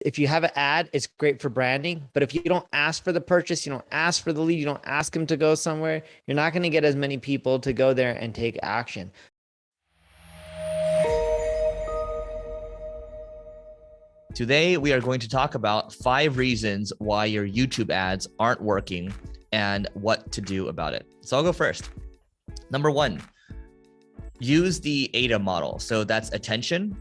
If you have an ad, it's great for branding, but if you don't ask for the purchase, you don't ask for the lead, you don't ask them to go somewhere, you're not going to get as many people to go there and take action. Today, we are going to talk about 5 reasons why your YouTube ads aren't working and what to do about it. So I'll go first. Number 1, use the ADA model. So that's attention,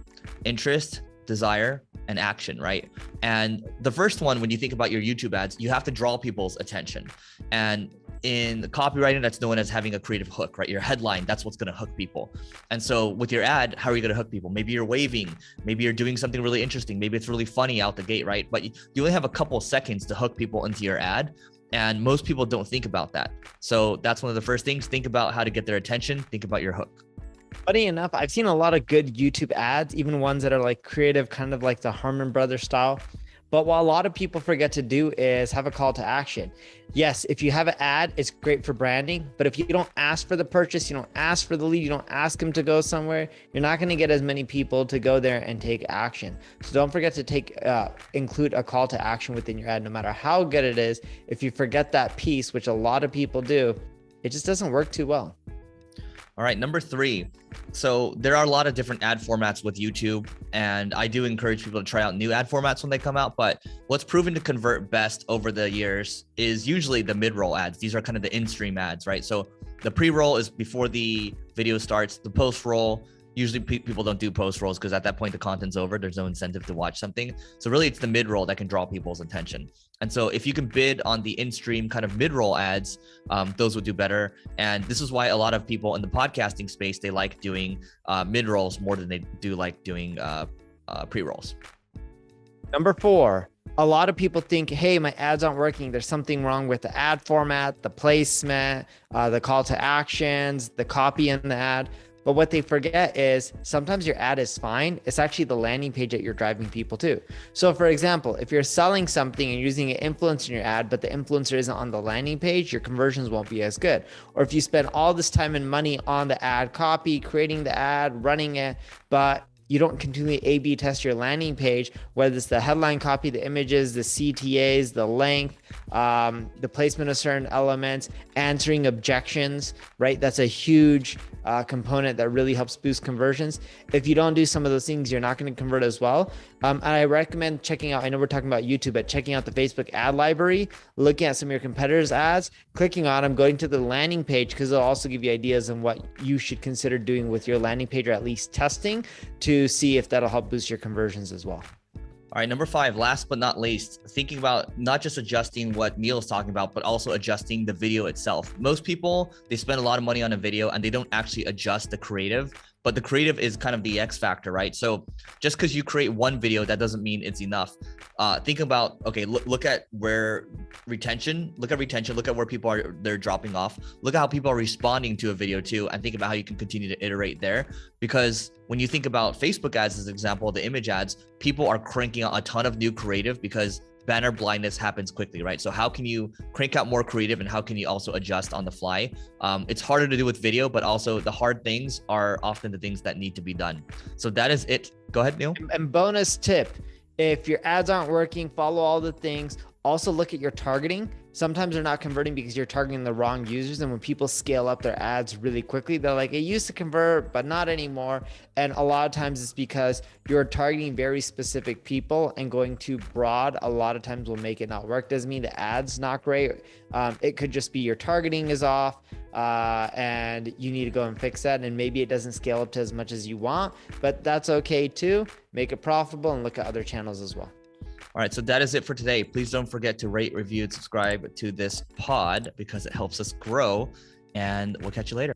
interest, desire, and action, right? And the first one, when you think about your YouTube ads, you have to draw people's attention. And in copywriting, that's known as having a creative hook, right? Your headline, that's what's going to hook people. And so with your ad, how are you going to hook people? Maybe you're waving, maybe you're doing something really interesting, maybe it's really funny out the gate, right? But you only have a couple seconds to hook people into your ad. And most people don't think about that. So that's one of the first things. Think about how to get their attention. Think about your hook. Funny enough, I've seen a lot of good YouTube ads, even ones that are like creative, kind of like the Harmon Brothers style. But what a lot of people forget to do is have a call to action. Yes, if you have an ad, it's great for branding, but if you don't ask for the purchase, you don't ask for the lead, you don't ask them to go somewhere, you're not going to get as many people to go there and take action. So don't forget to include a call to action within your ad, no matter how good it is. If you forget that piece, which a lot of people do, it just doesn't work too well. All right, number 3. So there are a lot of different ad formats with YouTube, and I do encourage people to try out new ad formats when they come out. But what's proven to convert best over the years is usually the mid-roll ads. These are kind of the in-stream ads, right? So the pre-roll is before the video starts. The post-roll, usually people don't do post-rolls because at that point the content's over. There's no incentive to watch something. So really it's the mid-roll that can draw people's attention. And so if you can bid on the in-stream kind of mid-roll ads, those would do better. And this is why a lot of people in the podcasting space, they like doing mid-rolls more than they do like doing pre-rolls. Number 4, a lot of people think, hey, my ads aren't working. There's something wrong with the ad format, the placement, the call to actions, the copy in the ad. But what they forget is sometimes your ad is fine. It's actually the landing page that you're driving people to. So for example, if you're selling something and using an influencer in your ad, but the influencer isn't on the landing page, your conversions won't be as good. Or if you spend all this time and money on the ad copy, creating the ad, running it, but you don't continually A/B test your landing page, whether it's the headline copy, the images, the CTAs, the length, the placement of certain elements, answering objections, right? That's a huge component that really helps boost conversions. If you don't do some of those things, you're not going to convert as well. And I recommend checking out, I know we're talking about YouTube, but checking out the Facebook ad library, looking at some of your competitors' ads, clicking on them, going to the landing page, because it'll also give you ideas on what you should consider doing with your landing page, or at least testing to see if that'll help boost your conversions as well. All right, number 5, last but not least, thinking about not just adjusting what Neil is talking about, but also adjusting the video itself. Most people, they spend a lot of money on a video and they don't actually adjust the creative, but the creative is kind of the X factor, right? So just because you create one video, that doesn't mean it's enough. Think about, okay, look at retention, look at where people they're dropping off. Look at how people are responding to a video too, and think about how you can continue to iterate there. Because when you think about Facebook ads as an example, the image ads, people are cranking out a ton of new creative because banner blindness happens quickly, right? So how can you crank out more creative, and how can you also adjust on the fly? It's harder to do with video, but also the hard things are often the things that need to be done. So that is it. Go ahead, Neil. And bonus tip, if your ads aren't working, follow all the things. Also look at your targeting. Sometimes they're not converting because you're targeting the wrong users. And when people scale up their ads really quickly, they're like, it used to convert, but not anymore. And a lot of times it's because you're targeting very specific people, and going too broad a lot of times will make it not work. Doesn't mean the ad's not great. It could just be your targeting is off, and you need to go and fix that. And maybe it doesn't scale up to as much as you want, but that's okay too. Make it profitable and look at other channels as well. All right, so that is it for today. Please don't forget to rate, review, and subscribe to this pod because it helps us grow, and we'll catch you later.